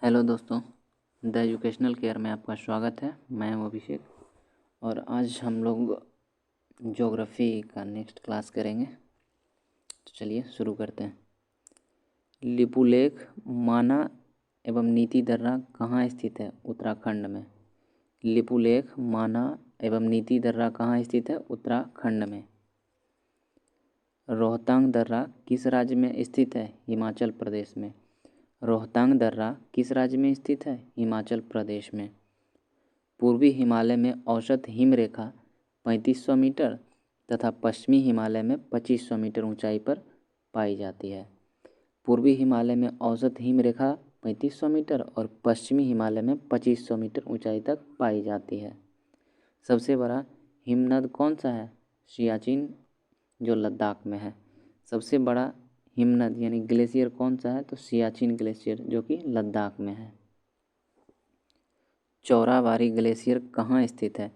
Hello दोस्तों, the educational care में आपका स्वागत है। मैं हूं अभिषेक और आज हम लोग ज्योग्राफी का नेक्स्ट क्लास करेंगे। तो चलिए शुरू करते हैं। लिपुलेख, माना एवं नीति दर्रा कहाँ स्थित है? उत्तराखंड में। लिपुलेख, माना एवं नीति दर्रा कहाँ स्थित है? उत्तराखंड में। रोहतांग दर्रा किस राज्य में स्थित है? हिमाचल प्रदेश में। रोहतांग दर्रा किस राज्य में स्थित है? हिमाचल प्रदेश में। पूर्वी हिमालय में औसत हिम रेखा 3500 मीटर तथा पश्चिमी हिमालय में 2500 मीटर ऊंचाई पर पाई जाती है। पूर्वी हिमालय में औसत हिम रेखा 3500 मीटर और पश्चिमी हिमालय में 2500 मीटर ऊंचाई तक पाई जाती है। सबसे बड़ा हिमनद कौन सा है? सियाचिन, जो लद्दाख में है। सबसे बड़ा हिमनद यानी ग्लेशियर कौन सा है? तो सियाचिन ग्लेशियर, जो कि लद्दाख में है। चौराबाड़ी ग्लेशियर कहाँ स्थित है?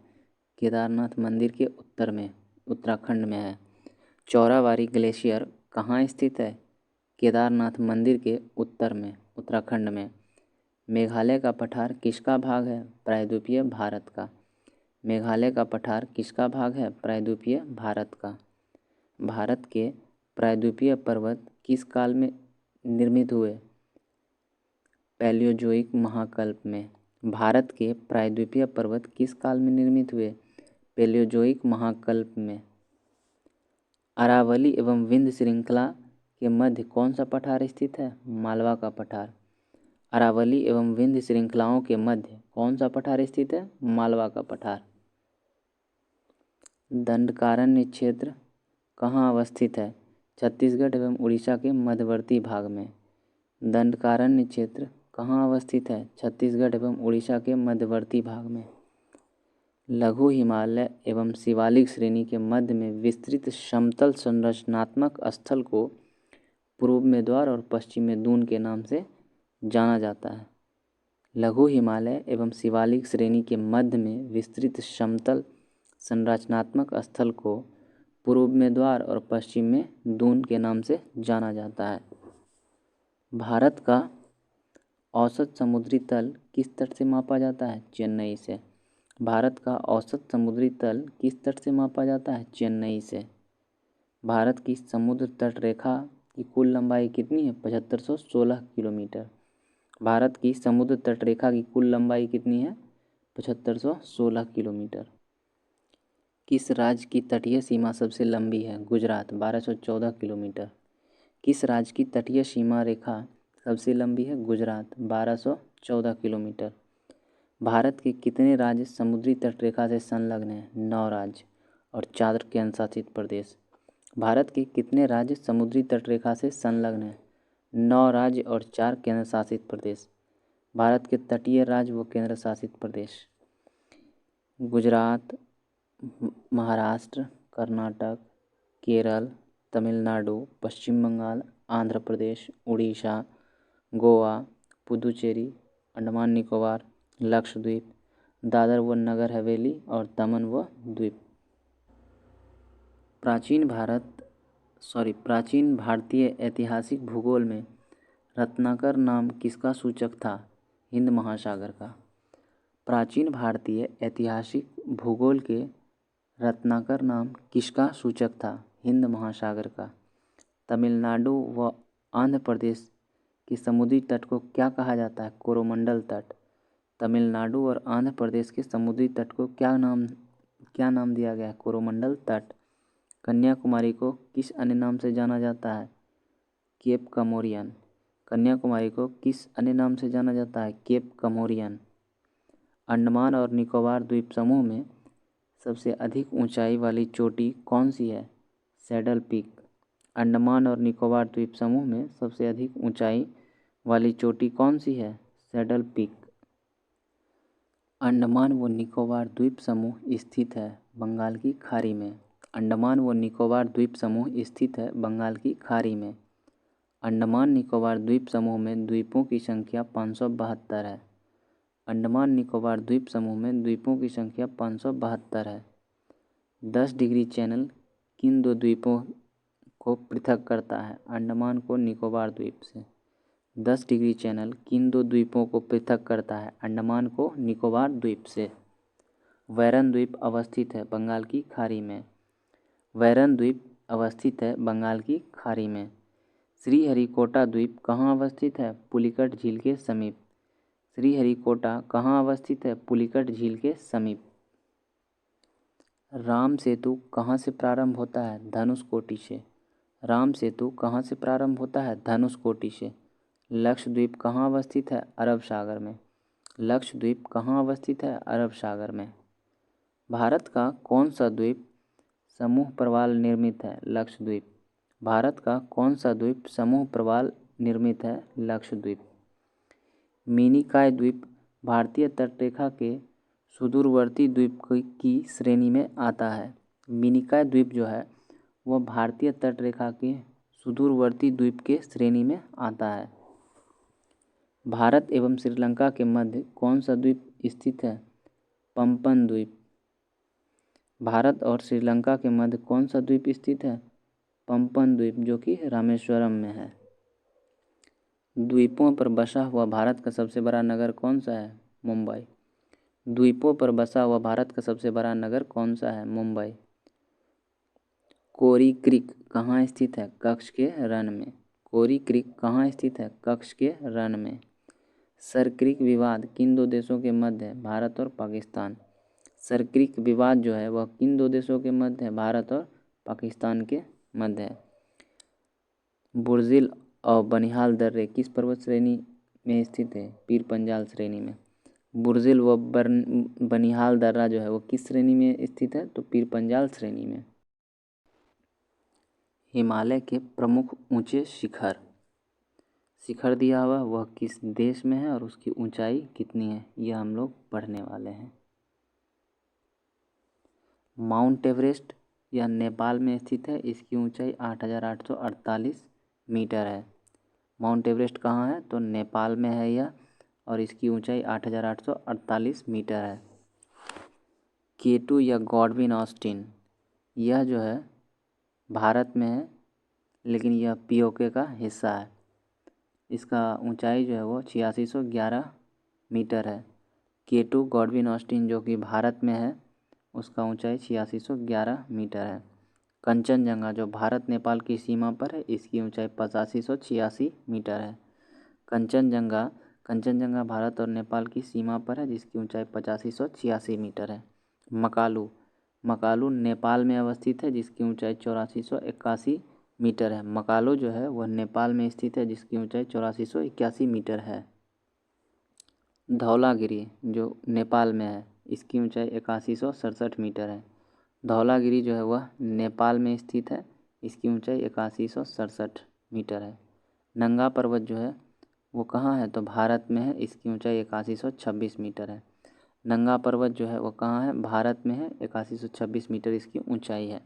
केदारनाथ मंदिर के उत्तर में, उत्तराखंड में है। चौराबाड़ी ग्लेशियर कहाँ स्थित है? केदारनाथ मंदिर के उत्तर में, उत्तराखंड में। मेघालय का पठार किसका भाग है? प्रायद्वीपीय भारत का। मेघालय का पठार किसका भाग है? प्रायद्वीपीय भारत का। भारत के प्रायद्वीपीय पर्वत किस काल में निर्मित हुए? पैलियोजोइक महाकल्प में। भारत के प्रायद्वीपीय पर्वत किस काल में निर्मित हुए? पैलियोजोइक महाकल्प में। अरावली एवं विंध्य श्रृंखला के मध्य कौन सा पठार स्थित है? मालवा का पठार। अरावली एवं विंध्य श्रृंखलाओं के मध्य कौन सा पठार स्थित है? मालवा का पठार। दंडकारण्य क्षेत्र कहाँ अवस्थित है? छत्तीसगढ़ एवं उड़ीसा के मध्यवर्ती भाग में। दंडकारण्य क्षेत्र कहाँ अवस्थित है? छत्तीसगढ़ एवं उड़ीसा के मध्यवर्ती भाग में। लघु हिमालय एवं शिवालिक श्रेणी के मध्य में विस्तृत समतल संरचनात्मक स्थल को पूर्व में द्वार और पश्चिम में दून के नाम से जाना जाता है। लघु हिमालय एवं शिवालिक श्रेणी के मध्य में विस्तृत समतल संरचनात्मक स्थल को पूर्व में द्वार और पश्चिम में दून के नाम से जाना जाता है। भारत का औसत समुद्री तल किस तट से मापा जाता है? चेन्नई से। भारत का औसत समुद्री तल किस तट से मापा जाता है? चेन्नई से। भारत की समुद्र तट रेखा की कुल लंबाई कितनी है? 7516 किलोमीटर। भारत की समुद्र तट रेखा की कुल लंबाई कितनी है? 7516 किलोमीटर। किस राज्य की तटीय सीमा सबसे लंबी है? गुजरात, 1214 किलोमीटर। किस राज्य की तटीय सीमा रेखा सबसे लंबी है? गुजरात, 1214 किलोमीटर। भारत के कितने राज्य समुद्री तट रेखा से संलग्न हैं? 9 राज्य और 4 केंद्र शासित प्रदेश। भारत के कितने राज्य समुद्री तट रेखा से संलग्न हैं? 9 राज्य और 4 केंद्र शासित प्रदेश। भारत के तटीय राज्य व केंद्र शासित प्रदेश: गुजरात, महाराष्ट्र, कर्नाटक, केरल, तमिलनाडु, पश्चिम बंगाल, आंध्र प्रदेश, उड़ीसा, गोवा, पुदुचेरी, अंडमान निकोबार, लक्षद्वीप, दादर व नगर हवेली और दमन व द्वीप। प्राचीन भारतीय ऐतिहासिक भूगोल में रत्नाकर नाम किसका सूचक था? हिंद महासागर का। प्राचीन भारतीय ऐतिहासिक भूगोल के रत्नाकर नाम किसका सूचक था? हिंद महासागर का। तमिलनाडु व आंध्र प्रदेश के समुद्री तट को क्या कहा जाता है? कोरोमंडल तट। तमिलनाडु और आंध्र प्रदेश के समुद्री तट को क्या नाम दिया गया है? कोरोमंडल तट। कन्याकुमारी को किस अन्य नाम से जाना जाता है? केप कमोरियन। कन्याकुमारी को किस अन्य नाम से जाना जाता है? केप कमोरियन। अंडमान और निकोबार द्वीप समूह में सबसे अधिक ऊंचाई वाली चोटी कौन सी है? Saddle peak. अंडमान और निकोबार द्वीप समूह में सबसे अधिक ऊंचाई वाली चोटी कौन सी है? Saddle peak. अंडमान व निकोबार द्वीप समूह स्थित है बंगाल की खाड़ी में। अंडमान व निकोबार द्वीप समूह स्थित है बंगाल की खाड़ी में। अंडमान निकोबार द्वीप समूह में द्वीपों की संख्या 572 है। अंडमान निकोबार द्वीप समूह में द्वीपों की संख्या 572 है। 10 डिग्री चैनल किन दो द्वीपों को पृथक करता है? अंडमान को निकोबार द्वीप से। 10 डिग्री चैनल किन दो द्वीपों को पृथक करता है? अंडमान को निकोबार द्वीप से। वैरन द्वीप अवस्थित है बंगाल की खाड़ी में। वैरन द्वीप अवस्थित है बंगाल की खाड़ी में। श्रीहरिकोटा द्वीप कहाँ अवस्थित है? पुलिकट झील के समीप। श्रीहरिकोटा कहाँ अवस्थित है? पुलिकट झील के समीप। राम सेतु कहाँ से प्रारंभ होता है? धनुषकोटी से। राम सेतु कहाँ से प्रारंभ होता है? धनुषकोटी से। लक्षद्वीप कहाँ अवस्थित है? अरब सागर में। लक्षद्वीप कहाँ अवस्थित है? अरब सागर में। भारत का कौन सा द्वीप समूह प्रवाल निर्मित है? लक्षद्वीप। भारत का कौन सा द्वीप समूह प्रवाल निर्मित है? लक्षद्वीप। मिनिकॉय द्वीप भारतीय तटरेखा के सुदूरवर्ती द्वीप की श्रेणी में आता है। मिनिकॉय द्वीप जो है वह भारतीय तटरेखा के सुदूरवर्ती द्वीप के श्रेणी में आता है। भारत एवं श्रीलंका के मध्य कौन सा द्वीप स्थित है? पंपन द्वीप। भारत और श्रीलंका के मध्य कौन सा द्वीप स्थित है? पंपन द्वीप, जो कि रामेश्वरम में है। द्वीपों पर बसा हुआ भारत का सबसे बड़ा नगर कौन सा है? मुंबई। द्वीपों पर बसा हुआ भारत का सबसे बड़ा नगर कौन सा है? मुंबई। कोरी क्रीक कहाँ स्थित है? कच्छ के रण में। कोरी क्रीक कहाँ स्थित है? कच्छ के रण में। सरक्रिक विवाद किन दो देशों के मध्य है? भारत और पाकिस्तान। सरक्रिक विवाद जो है वह किन दो देशों के मध्य है? भारत और पाकिस्तान के मध्य है। बुर्जिल और बनिहाल दर्रे किस पर्वत श्रेणी में स्थित है? पीर पंजाल श्रेणी में। बुर्जिल व बनिहाल दर्रा जो है वो किस श्रेणी में स्थित है? तो पीर पंजाल श्रेणी में। हिमालय के प्रमुख ऊंचे शिखर। शिखर दिया हुआ वह किस देश में है और उसकी ऊंचाई कितनी है, यह हम लोग पढ़ने वाले हैं। माउंट एवरेस्ट यह नेपाल में स्थित है। इसकी ऊंचाई 8,848 मीटर है। माउंट एवरेस्ट कहाँ है? तो नेपाल में है यह, और इसकी ऊंचाई 8,848 मीटर है। K2 या गॉडविन ऑस्टिन यह जो है भारत में है, लेकिन यह पीओके का हिस्सा है। इसका ऊंचाई जो है वो 8611 मीटर है। K2 गॉडविन ऑस्टिन जो कि भारत में है, उसका ऊंचाई 8611 मीटर है। कंचनजंगा जो भारत नेपाल की सीमा पर है, इसकी ऊंचाई 8586 मीटर है। कंचनजंगा भारत और नेपाल की सीमा पर है, जिसकी ऊंचाई 8586 मीटर है। मकालू नेपाल में अवस्थित है, जिसकी ऊंचाई 8481 मीटर है। मकालू जो है वह नेपाल में स्थित है, जिसकी ऊंचाई 8481 मीटर है। धौलागिरी जो नेपाल में है, इसकी ऊंचाई 8167 मीटर है। धौलागिरी जो है वह नेपाल में स्थित है, इसकी ऊंचाई 8167 मीटर है। नंगा पर्वत जो है वो कहाँ है? तो भारत में है, इसकी ऊंचाई 8126 मीटर है। नंगा पर्वत जो है वो कहाँ है? भारत में है, 8126 मीटर इसकी ऊंचाई है।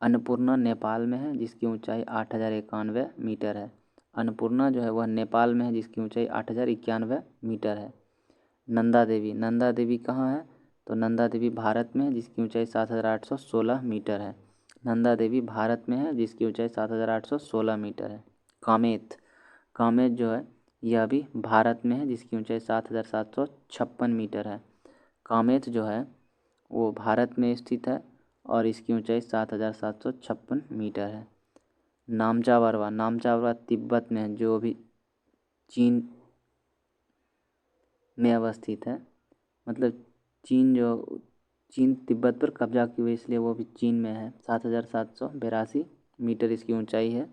अन्नपूर्णा नेपाल में है, जिसकी ऊंचाई 8091 मीटर है। अन्नपूर्णा जो है वह नेपाल में है, जिसकी ऊंचाई 8091 मीटर है। नंदा देवी कहाँ है? तो नंदा देवी भारत में है, जिसकी ऊंचाई 7816 मीटर है। नंदा देवी भारत में है, जिसकी ऊंचाई 7816 मीटर है। कामेत जो है यह भी भारत में है, जिसकी ऊंचाई 7756 मीटर है। कामेत जो है वो भारत में स्थित है और इसकी ऊंचाई 7756 मीटर है। नामचा बरवा तिब्बत में है, जो भी चीन में अवस्थित है। मतलब चीन तिब्बत पर कब्जा की हुई, इसलिए वो भी चीन में है। 7782 मीटर इसकी ऊंचाई है।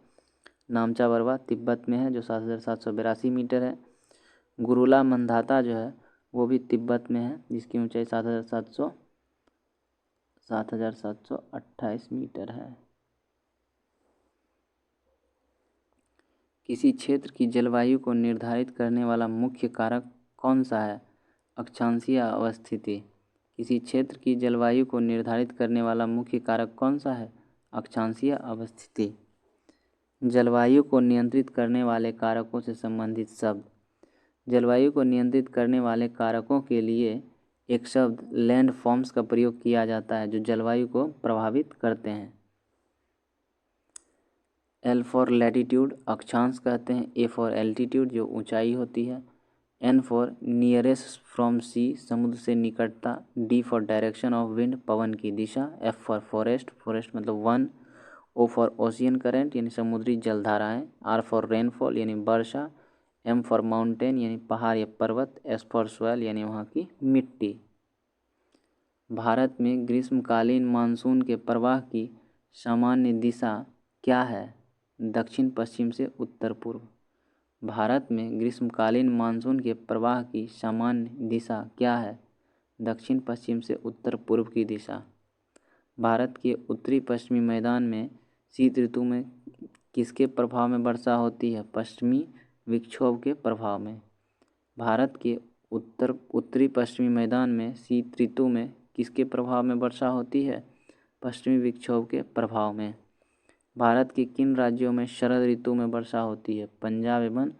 नामचा बरवा तिब्बत में है, जो 7782 मीटर है। गुरुला मंधाता जो है वो भी तिब्बत में है, जिसकी ऊंचाई 7728 मीटर है। किसी क्षेत्र की जलवायु को निर्धारित करने वाला मुख्य कारक कौन सा है? अक्षांशीय अवस्थिति। किसी क्षेत्र की जलवायु को निर्धारित करने वाला मुख्य कारक कौन सा है? अक्षांशीय अवस्थिति। जलवायु को नियंत्रित करने वाले कारकों से संबंधित शब्द। जलवायु को नियंत्रित करने वाले कारकों के लिए एक शब्द लैंडफॉर्म्स का प्रयोग किया जाता है, जो जलवायु को प्रभावित करते हैं। L फॉर लैटिट्यूड अक्षांश कहते हैं। A फॉर एल्टीट्यूड जो ऊंचाई होती है। N for nearest from sea समुद्र से निकटता। D for direction of wind पवन की दिशा। F फॉर फॉरेस्ट फॉरेस्ट मतलब वन। O फॉर ओशियन करंट यानी समुद्री जलधाराएं। R फॉर रेनफॉल यानी वर्षा। M फॉर माउंटेन यानी पहाड़ या पर्वत। S फॉर सॉइल यानी वहाँ की मिट्टी। भारत में ग्रीष्मकालीन मानसून के प्रवाह की सामान्य दिशा क्या है? दक्षिण पश्चिम से उत्तर पूर्व। भारत में ग्रीष्मकालीन मानसून के प्रवाह की सामान्य दिशा क्या है? दक्षिण पश्चिम से उत्तर पूर्व की दिशा। भारत के उत्तरी पश्चिमी मैदान में शीत ऋतु में किसके प्रभाव में वर्षा होती है? पश्चिमी विक्षोभ के प्रभाव में। भारत के उत्तरी पश्चिमी मैदान में शीत ऋतु में किसके प्रभाव में वर्षा होती है? पश्चिमी विक्षोभ के प्रभाव में। भारत के किन राज्यों में शरद ऋतु में वर्षा होती है? पंजाब एवं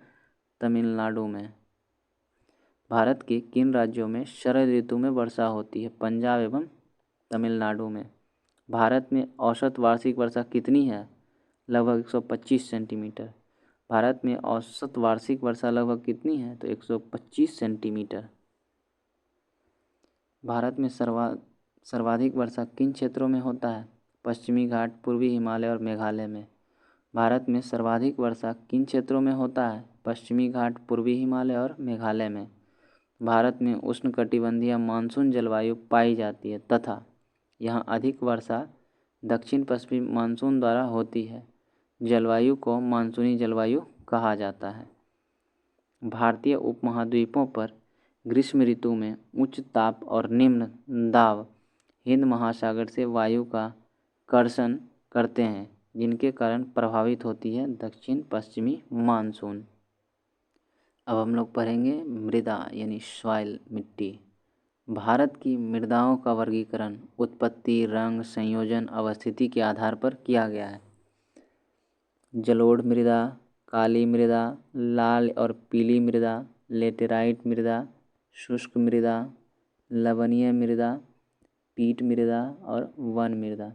तमिलनाडु में। भारत के किन राज्यों में शरद ऋतु में वर्षा होती है? पंजाब एवं तमिलनाडु में। भारत में औसत वार्षिक वर्षा कितनी है? लगभग 125 सेंटीमीटर। भारत में औसत वार्षिक वर्षा लगभग कितनी है? तो 125 सेंटीमीटर। भारत में सर्वाधिक वर्षा किन क्षेत्रों में होता है? पश्चिमी घाट, पूर्वी हिमालय और मेघालय में। भारत में सर्वाधिक वर्षा किन क्षेत्रों में होता है? पश्चिमी घाट, पूर्वी हिमालय और मेघालय में। भारत में उष्णकटिबंधीय मानसून जलवायु पाई जाती है तथा यहाँ अधिक वर्षा दक्षिण पश्चिमी मानसून द्वारा होती है। जलवायु को मानसूनी जलवायु कहा जाता है। भारतीय उपमहाद्वीपों पर ग्रीष्म ऋतु में उच्च ताप और निम्न दाब हिंद महासागर से वायु का कर्षण करते हैं, जिनके कारण प्रभावित होती है दक्षिण पश्चिमी मानसून। अब हम लोग पढ़ेंगे मृदा यानी सॉइल, मिट्टी। भारत की मृदाओं का वर्गीकरण उत्पत्ति, रंग, संयोजन, अवस्थिति के आधार पर किया गया है। जलोढ़ मृदा, काली मृदा, लाल और पीली मृदा, लेटेराइट मृदा, शुष्क मृदा, लवणीय मृदा, पीट मृदा और वन मृदा।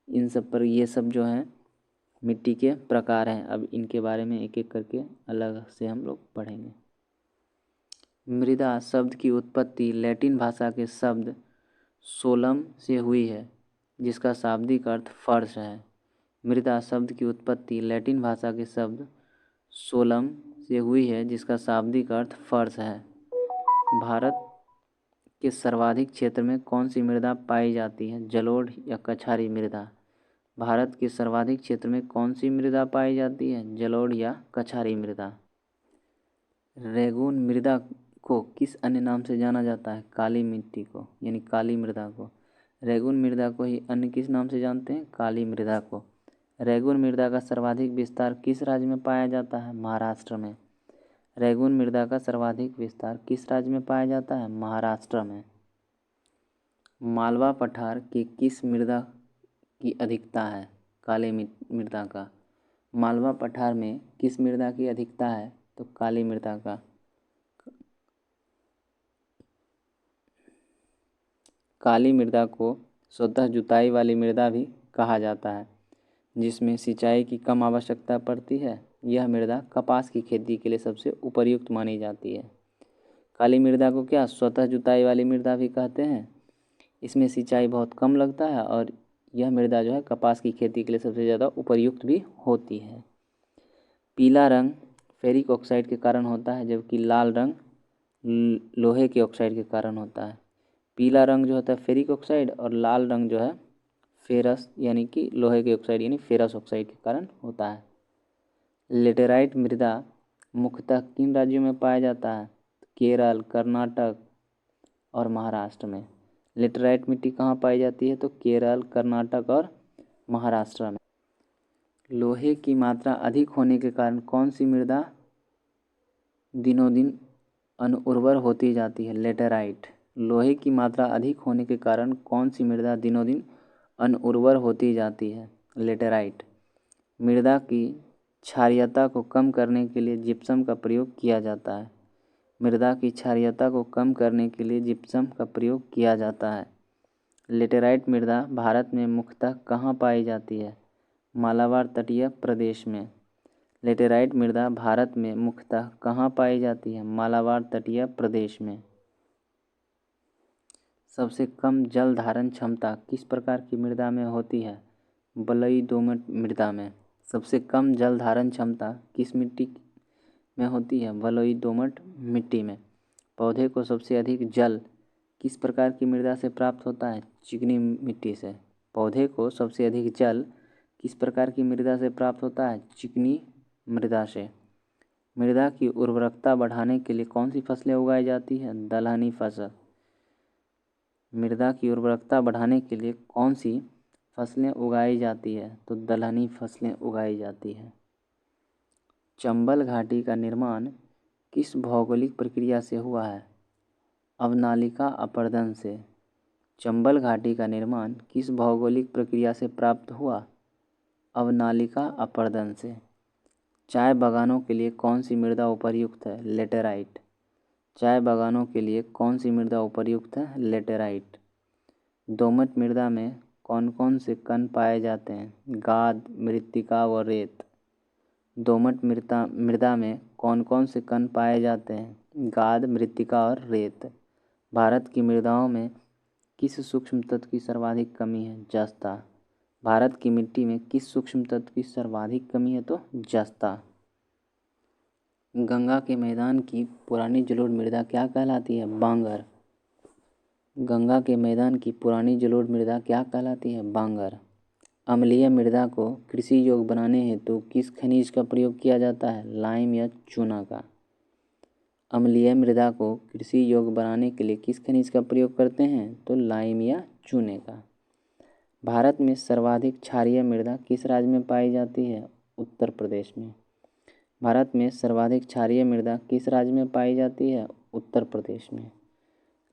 इन सब पर ये सब जो हैं मिट्टी के प्रकार हैं। अब इनके बारे में एक एक करके अलग से हम लोग पढ़ेंगे। मृदा शब्द की उत्पत्ति लैटिन भाषा के शब्द सोलम से हुई है, जिसका शाब्दिक अर्थ फर्श है। मृदा शब्द की उत्पत्ति लैटिन भाषा के शब्द सोलम से हुई है, जिसका शाब्दिक अर्थ फर्श है। भारत के सर्वाधिक क्षेत्र में कौन सी मृदा पाई जाती है? जलोढ़ या कछारी मृदा। भारत के सर्वाधिक क्षेत्र में कौन सी मृदा पाई जाती है? जलोढ़ या कछारी मृदा। रेगून मृदा को किस अन्य नाम से जाना जाता है? काली मिट्टी को यानी काली मृदा को। रेगून मृदा को ही अन्य किस नाम से जानते हैं? काली मृदा को। रेगून मृदा का सर्वाधिक विस्तार किस राज्य में पाया जाता है? महाराष्ट्र में। रेगून मृदा का सर्वाधिक विस्तार किस राज्य में पाया जाता है? महाराष्ट्र में। मालवा पठार की किस मृदा की अधिकता है? काली मृदा का। मालवा पठार में किस मृदा की अधिकता है? तो काली मृदा का। काली मृदा को स्वतः जुताई वाली मृदा भी कहा जाता है, जिसमें सिंचाई की कम आवश्यकता पड़ती है। यह मृदा कपास की खेती के लिए सबसे उपयुक्त मानी जाती है। काली मृदा को क्या स्वतः जुताई वाली मृदा भी कहते हैं। इसमें सिंचाई बहुत कम लगता है और यह मृदा जो है कपास की खेती के लिए सबसे ज़्यादा उपयुक्त भी होती है। पीला रंग फेरिक ऑक्साइड के कारण होता है, जबकि लाल रंग लोहे के ऑक्साइड के कारण होता है। पीला रंग जो होता है फेरिक ऑक्साइड और लाल रंग जो है फेरस यानी कि लोहे के ऑक्साइड यानी फेरस ऑक्साइड के कारण होता है। लेटेराइट मृदा मुख्यतः किन राज्यों में पाया जाता है? केरल, कर्नाटक और महाराष्ट्र में। लेटेराइट मिट्टी कहाँ पाई जाती है? तो केरल, कर्नाटक और महाराष्ट्र में। लोहे की मात्रा अधिक होने के कारण कौन सी मृदा दिनों दिन अनुर्वर होती जाती है? लेटेराइट। लोहे की मात्रा अधिक होने के कारण कौन सी मृदा दिनों दिन अनुर्वर होती जाती है? लेटेराइट। मृदा की क्षारीयता को कम करने के लिए जिप्सम का प्रयोग किया जाता है। मृदा की क्षारीयता को कम करने के लिए जिप्सम का प्रयोग किया जाता है। लेटेराइट मृदा भारत में मुख्यतः कहाँ पाई जाती है? मालाबार तटीय प्रदेश में। लेटेराइट मृदा भारत में मुख्यतः कहाँ पाई जाती है? मालाबार तटीय प्रदेश में। सबसे कम जल धारण क्षमता किस प्रकार की मृदा में होती है? बलुई दोमट मृदा में। सबसे कम जल धारण क्षमता किस मिट्टी में होती है? बलुई दोमट मिट्टी में। पौधे को सबसे अधिक जल किस प्रकार की मृदा से प्राप्त होता है? चिकनी मिट्टी से। पौधे को सबसे अधिक जल किस प्रकार की मृदा से प्राप्त होता है? चिकनी मृदा से। मृदा की उर्वरकता बढ़ाने के लिए कौन सी फसलें उगाई जाती है? दलहनी फसल। मृदा की उर्वरकता बढ़ाने के लिए कौन सी फसलें उगाई जाती है? तो दलहनी फसलें उगाई जाती है। चंबल घाटी का निर्माण किस भौगोलिक प्रक्रिया से हुआ है? अवनालिका अपर्दन से। चंबल घाटी का निर्माण किस भौगोलिक प्रक्रिया से प्राप्त हुआ? अवनालिका अपर्दन से। चाय बागानों के लिए कौन सी मृदा उपयुक्त है? लेटेराइट। चाय बागानों के लिए कौन सी मृदा उपयुक्त है? लेटेराइट। दोमट मृदा में कौन कौन से कण पाए जाते हैं? गाद, मृत्तिका व रेत। दोमट मृदा में कौन कौन से कण पाए जाते हैं? गाद, मृत्तिका और रेत। भारत की मृदाओं में किस सूक्ष्म तत्व की सर्वाधिक कमी है? जस्ता। भारत की मिट्टी में किस सूक्ष्म तत्व की सर्वाधिक कमी है? तो जस्ता। गंगा के मैदान की पुरानी जलोढ़ मृदा क्या कहलाती है? बांगर। गंगा के मैदान की पुरानी जलोढ़ मृदा क्या कहलाती है? बांगर। अम्लीय मृदा को कृषि योग्य बनाने हेतु किस खनिज का प्रयोग किया जाता है? लाइम या चूना का। अम्लीय मृदा को कृषि योग्य बनाने के लिए किस खनिज का प्रयोग करते हैं? तो लाइम या चूने का। भारत में सर्वाधिक क्षारीय मृदा किस राज्य में पाई जाती है? उत्तर प्रदेश में। भारत में सर्वाधिक क्षारीय मृदा किस राज्य में पाई जाती है? उत्तर प्रदेश में।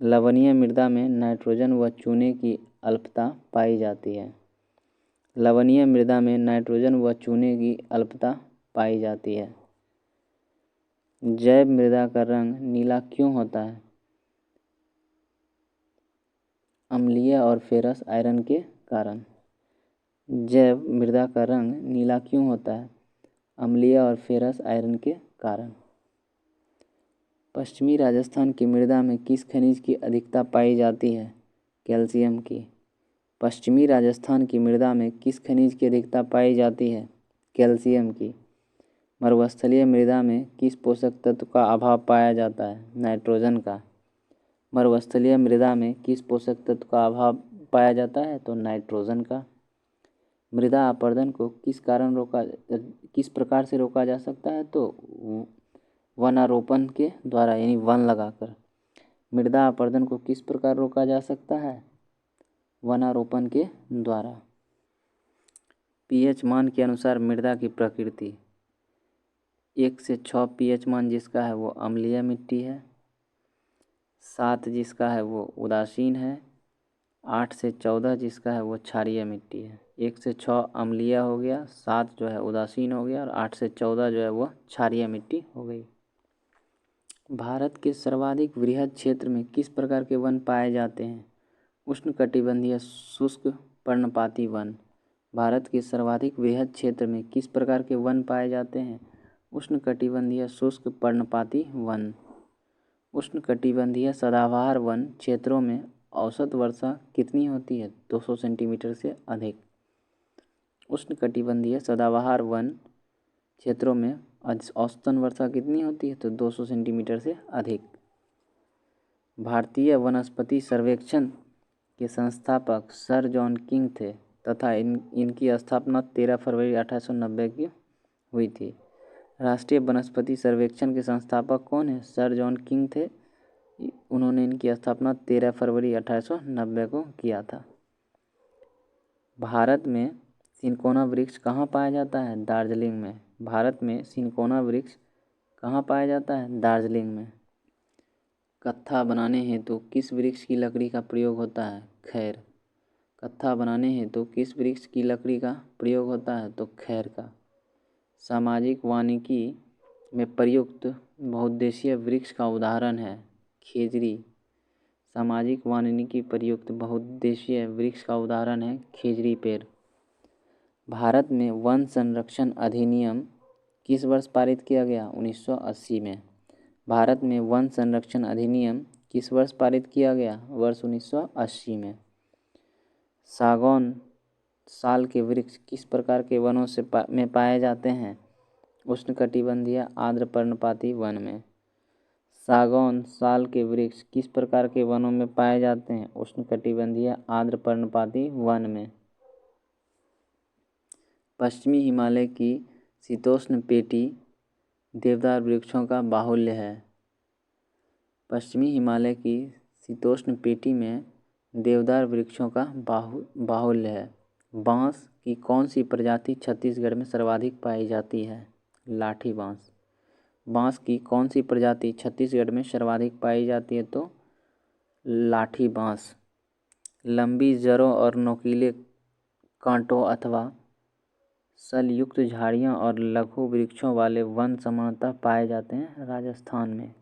लवणीय मृदा में नाइट्रोजन व चूने की अल्पता पाई जाती है। लवणीय मृदा में नाइट्रोजन व चूने की अल्पता पाई जाती है। जैव मृदा का रंग नीला क्यों होता है? अम्लीय और फेरस आयरन के कारण। जैव मृदा का रंग नीला क्यों होता है? अम्लीय और फेरस आयरन के कारण। पश्चिमी राजस्थान की मृदा में किस खनिज की अधिकता पाई जाती है? कैल्शियम की। पश्चिमी राजस्थान की मृदा में किस खनिज की अधिकता पाई जाती है? कैल्शियम की। मरुस्थलीय मृदा में किस पोषक तत्व का अभाव पाया जाता है? नाइट्रोजन का। मरुस्थलीय मृदा में किस पोषक तत्व का अभाव पाया जाता है? तो नाइट्रोजन का। मृदा अपरदन को किस प्रकार से रोका जा सकता है? तो वनारोपण के द्वारा, यानी वन लगाकर। मृदा अपरदन को किस प्रकार रोका जा सकता है? वनारोपण के द्वारा। पीएच मान के अनुसार मृदा की प्रकृति। 1 से 6 पीएच मान जिसका है वो अम्लीय मिट्टी है। 7 जिसका है वो उदासीन है। 8 से 14 जिसका है वो क्षारीय मिट्टी है। 1 से 6 अम्लीय हो गया, 7 जो है उदासीन हो गया और 8 से 14 जो है वो क्षारीय मिट्टी हो गई। भारत के सर्वाधिक वृहद क्षेत्र में किस प्रकार के वन पाए जाते हैं? उष्णकटिबंधीय शुष्क पर्णपाती वन। भारत के सर्वाधिक वृहद क्षेत्र में किस प्रकार के वन पाए जाते हैं? उष्णकटिबंधीय शुष्क पर्णपाती वन। उष्णकटिबंधीय सदाबहार वन क्षेत्रों में औसत वर्षा कितनी होती है? 200 सेंटीमीटर से अधिक। उष्णकटिबंधीय सदाबहार वन क्षेत्रों में औसतन वर्षा कितनी होती है? तो 200 सेंटीमीटर से अधिक। भारतीय वनस्पति सर्वेक्षण के संस्थापक सर जॉन किंग थे तथा इनकी स्थापना 13 फरवरी 1890 की हुई थी। राष्ट्रीय वनस्पति सर्वेक्षण के संस्थापक कौन है? सर जॉन किंग थे। उन्होंने इनकी स्थापना 13 फरवरी 1890 को किया था। भारत में सिनकोना वृक्ष कहाँ पाया जाता है? दार्जिलिंग में। भारत में सिनकोना वृक्ष कहाँ पाया जाता है? दार्जिलिंग में। कत्था बनाने हेतु किस वृक्ष की लकड़ी का प्रयोग होता है? खैर। कत्था बनाने हेतु किस वृक्ष की लकड़ी का प्रयोग होता है? तो खैर का। सामाजिक वानिकी में प्रयुक्त बहुउद्देशीय वृक्ष का उदाहरण है खेजड़ी। सामाजिक वानिकी प्रयुक्त बहुउद्देशीय वृक्ष का उदाहरण है खेजड़ी पेड़। भारत में वन संरक्षण अधिनियम किस वर्ष पारित किया गया? 1980 में। भारत में वन संरक्षण अधिनियम किस वर्ष पारित किया गया? वर्ष 1980 में। सागौन साल के वृक्ष किस प्रकार के वनों में पाए जाते हैं? उष्णकटिबंधीय आर्द्र पर्णपाती वन में। सागौन साल के वृक्ष किस प्रकार के वनों में पाए जाते हैं? उष्णकटिबंधीय आर्द्र पर्णपाती वन में। पश्चिमी हिमालय की शीतोष्ण पेटी देवदार वृक्षों का बाहुल्य है। पश्चिमी हिमालय की शीतोष्ण पेटी में देवदार वृक्षों का बाहुल्य है। बांस की कौन सी प्रजाति छत्तीसगढ़ में सर्वाधिक पाई जाती है? लाठी बांस। बांस की कौन सी प्रजाति छत्तीसगढ़ में सर्वाधिक पाई जाती है? तो लाठी बांस। लंबी जड़ों और नुकीले कांटों अथवा सलयुक्त झाड़ियाँ और लघु वृक्षों वाले वन सामान्यतः पाए जाते हैं राजस्थान में।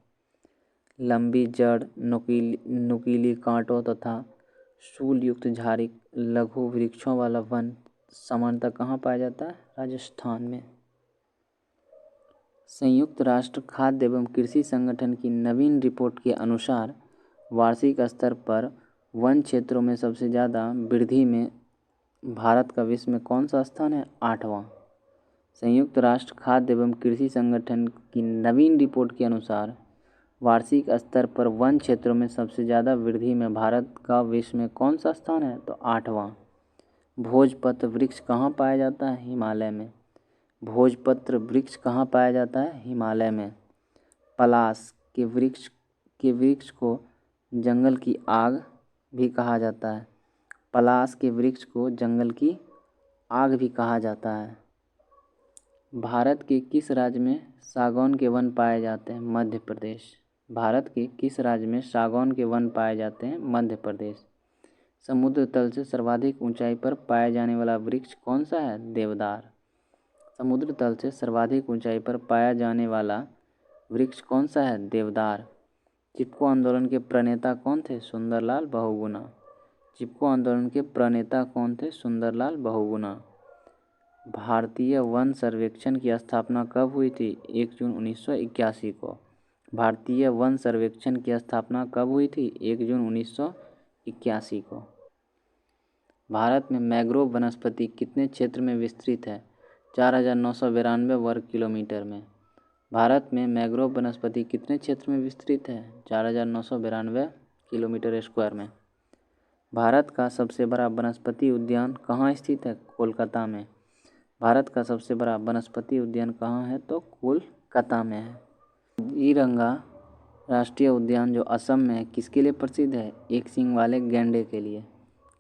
लंबी जड़, नुकीली कांटों तथा शूलयुक्त झाड़ी लघु वृक्षों वाला वन सामान्यतः कहाँ पाया जाता है? राजस्थान में। संयुक्त राष्ट्र खाद्य एवं कृषि संगठन की नवीन रिपोर्ट के अनुसार वार्षिक स्तर पर वन क्षेत्रों में सबसे ज़्यादा वृद्धि में भारत का विश्व में कौन सा स्थान है? 8वां। संयुक्त राष्ट्र खाद्य एवं कृषि संगठन की नवीन रिपोर्ट के अनुसार वार्षिक स्तर पर वन क्षेत्रों में सबसे ज़्यादा वृद्धि में भारत का विश्व में कौन सा स्थान है? तो 8वां। भोजपत्र वृक्ष कहाँ पाया जाता है? हिमालय में। भोजपत्र वृक्ष कहाँ पाया जाता है? हिमालय में। पलाश के वृक्ष को जंगल की आग भी कहा जाता है। पलाश के वृक्ष को जंगल की आग भी कहा जाता है। भारत के किस राज्य में सागौन के वन पाए जाते हैं? मध्य प्रदेश। भारत के किस राज्य में सागौन के वन पाए जाते हैं? मध्य प्रदेश। समुद्र तल से सर्वाधिक ऊंचाई पर पाया जाने वाला वृक्ष कौन सा है? देवदार। समुद्र तल से सर्वाधिक ऊंचाई पर पाया जाने वाला वृक्ष कौन सा है? देवदार। चिपको आंदोलन के प्रणेता कौन थे? सुंदरलाल बहुगुणा। चिपको आंदोलन के प्रणेता कौन थे? सुंदरलाल बहुगुणा। भारतीय वन सर्वेक्षण की स्थापना कब हुई थी? 1 जून 1981 को। भारतीय वन सर्वेक्षण की स्थापना कब हुई थी? 1 जून 1981 को। भारत में मैंग्रोव वनस्पति कितने क्षेत्र में विस्तृत है? 4992 वर्ग किलोमीटर में। भारत में मैंग्रोव वनस्पति कितने क्षेत्र में विस्तृत है? 4992 किलोमीटर स्क्वायर में। भारत का सबसे बड़ा वनस्पति उद्यान कहाँ स्थित है? कोलकाता में। भारत का सबसे बड़ा वनस्पति उद्यान कहाँ है? तो कोलकाता में है। काजीरंगा राष्ट्रीय उद्यान जो असम में है किसके लिए प्रसिद्ध है? एक सींग वाले गैंडे के लिए।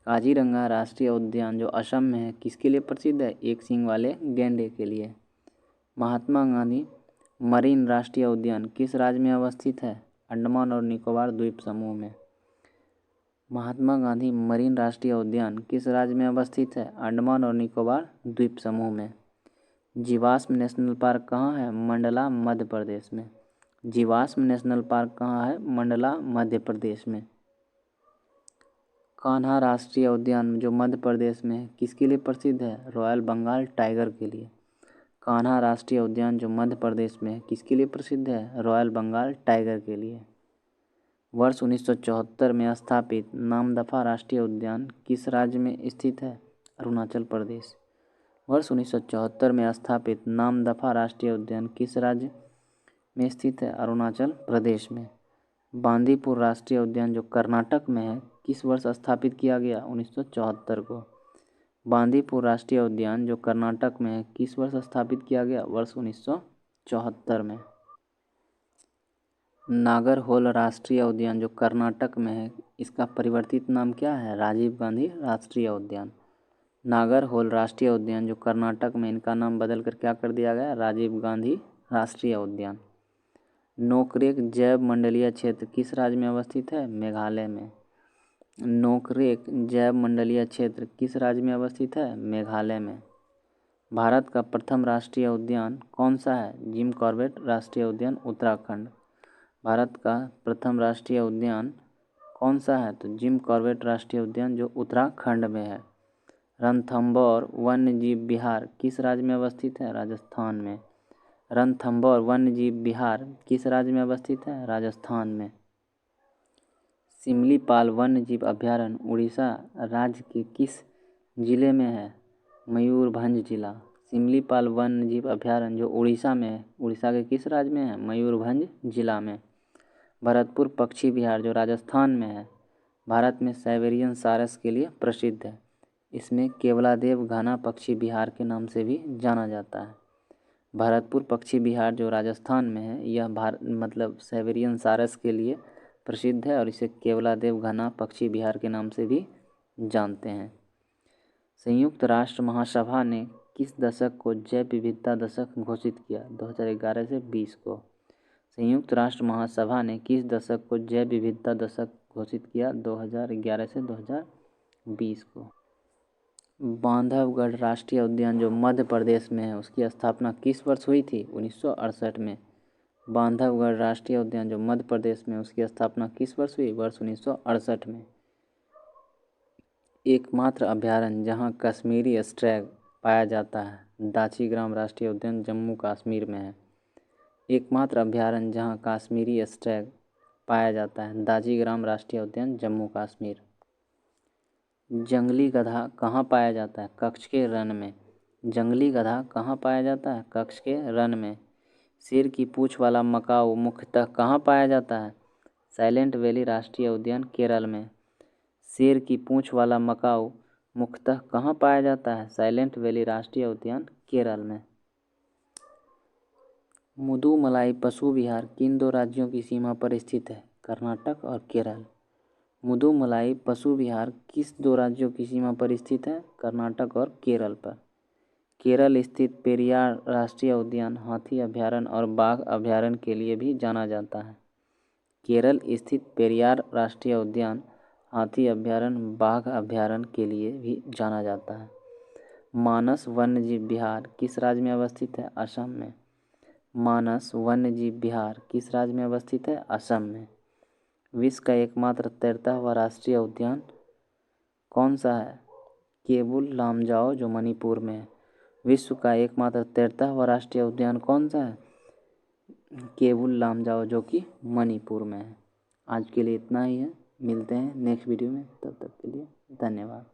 काजीरंगा राष्ट्रीय उद्यान जो असम में है किसके लिए प्रसिद्ध है? एक सींग वाले गैंडे के लिए। महात्मा गांधी मरीन राष्ट्रीय उद्यान किस राज्य में अवस्थित है? अंडमान और निकोबार द्वीप समूह में। महात्मा गांधी मरीन राष्ट्रीय उद्यान किस राज्य में अवस्थित है? अंडमान और निकोबार द्वीप समूह में। जीवाश्म नेशनल पार्क कहाँ है? मंडला मध्य प्रदेश में। जीवाश्म नेशनल पार्क कहाँ है? मंडला मध्य प्रदेश में। कान्हा राष्ट्रीय उद्यान जो मध्य प्रदेश में है किसके लिए प्रसिद्ध है? रॉयल बंगाल टाइगर के लिए। कान्हा राष्ट्रीय उद्यान जो मध्य प्रदेश में है किसके लिए प्रसिद्ध है? रॉयल बंगाल टाइगर के लिए। वर्ष 1974 में स्थापित नामदफा राष्ट्रीय उद्यान किस राज्य में स्थित है? अरुणाचल प्रदेश। वर्ष 1974 में स्थापित नामदफा राष्ट्रीय उद्यान किस राज्य में स्थित है? अरुणाचल प्रदेश में। बांदीपुर राष्ट्रीय उद्यान जो कर्नाटक में है किस वर्ष स्थापित किया गया? 1974 को। बांदीपुर राष्ट्रीय उद्यान जो कर्नाटक में है किस वर्ष स्थापित किया गया? वर्ष 1974 में। नागरहोल राष्ट्रीय उद्यान जो कर्नाटक में है इसका परिवर्तित नाम क्या है? राजीव गांधी राष्ट्रीय उद्यान। नागरहोल राष्ट्रीय उद्यान जो कर्नाटक में, इनका नाम बदलकर क्या कर दिया गया? राजीव गांधी राष्ट्रीय उद्यान। नोकरेक जैव मंडलीय क्षेत्र किस राज्य में अवस्थित है? मेघालय में। नोकरेक जैव मंडलीय क्षेत्र किस राज्य में अवस्थित है? मेघालय में। भारत का प्रथम राष्ट्रीय उद्यान कौन सा है? जिम कॉर्बेट राष्ट्रीय उद्यान उत्तराखंड। भारत का प्रथम राष्ट्रीय उद्यान कौन सा है? तो जिम कॉर्बेट राष्ट्रीय उद्यान जो उत्तराखंड में है। रणथंभौर वन्यजीव विहार किस राज्य में अवस्थित है? राजस्थान में। रणथंभौर वन्यजीव विहार किस राज्य में अवस्थित है? राजस्थान में। सिमलीपाल वन्यजीव अभयारण्य उड़ीसा राज्य के किस जिले में है? मयूरभंज जिला। सिमलीपाल वन्यजीव अभयारण्य जो उड़ीसा में है, उड़ीसा के किस राज्य में है? मयूरभंज जिला में। भरतपुर पक्षी विहार जो राजस्थान में है, भारत में साइबेरियन सारस के लिए प्रसिद्ध है। इसमें केवलादेव घना पक्षी विहार के नाम से भी जाना जाता है। भरतपुर पक्षी विहार जो राजस्थान में है, यह साइबेरियन सारस के लिए प्रसिद्ध है और इसे केवलादेव घना पक्षी विहार के नाम से भी जानते हैं। संयुक्त राष्ट्र महासभा ने किस दशक को जैव विविधता दशक घोषित किया? 2011 से 20 को। संयुक्त राष्ट्र महासभा ने किस दशक को जैव विविधता दशक घोषित किया? 2011 से 2020 को। बांधवगढ़ राष्ट्रीय उद्यान जो मध्य प्रदेश में है, उसकी स्थापना किस वर्ष हुई थी? 1968 में। बांधवगढ़ राष्ट्रीय उद्यान जो मध्य प्रदेश में, उसकी स्थापना किस वर्ष हुई? वर्ष 1968 में। एकमात्र अभयारण्य जहां कश्मीरी स्ट्रैग पाया जाता है, दाचीग्राम राष्ट्रीय उद्यान जम्मू कश्मीर में है। एकमात्र अभयारण्य जहां कश्मीरी स्ट्रैग पाया जाता है, दाचीग्राम राष्ट्रीय उद्यान जम्मू कश्मीर। जंगली गधा कहाँ पाया जाता है? कच्छ के रण में। जंगली गधा कहाँ पाया जाता है? कच्छ के रण में। शेर की पूंछ वाला मकाऊ मुख्यतः कहाँ पाया जाता है? साइलेंट वैली राष्ट्रीय उद्यान केरल में। शेर की पूंछ वाला मकाऊ मुख्यतः कहाँ पाया जाता है? साइलेंट वैली राष्ट्रीय उद्यान केरल में। मुदुमलाई पशु विहार किन दो राज्यों की सीमा पर स्थित है? कर्नाटक और केरल। मुदुमलाई पशु विहार किस दो राज्यों की सीमा पर स्थित है? कर्नाटक और केरल पर। केरल स्थित पेरियार राष्ट्रीय उद्यान हाथी अभयारण्य और बाघ अभयारण्य के लिए भी जाना जाता है। केरल स्थित पेरियार राष्ट्रीय उद्यान हाथी अभयारण्य बाघ अभयारण्य के लिए भी जाना जाता है। मानस वन्यजीव विहार किस राज्य में अवस्थित है? असम में। मानस वन्यजीव विहार किस राज्य में अवस्थित है? असम में। विश्व का एकमात्र तैरता हुआ राष्ट्रीय उद्यान कौन सा है? केबुल लामजाओ जो मणिपुर में है। विश्व का एकमात्र तैरता हुआ राष्ट्रीय उद्यान कौन सा है? केबुल लामजाओ जो कि मणिपुर में है। आज के लिए इतना ही है, मिलते हैं नेक्स्ट वीडियो में, तब तक के लिए धन्यवाद।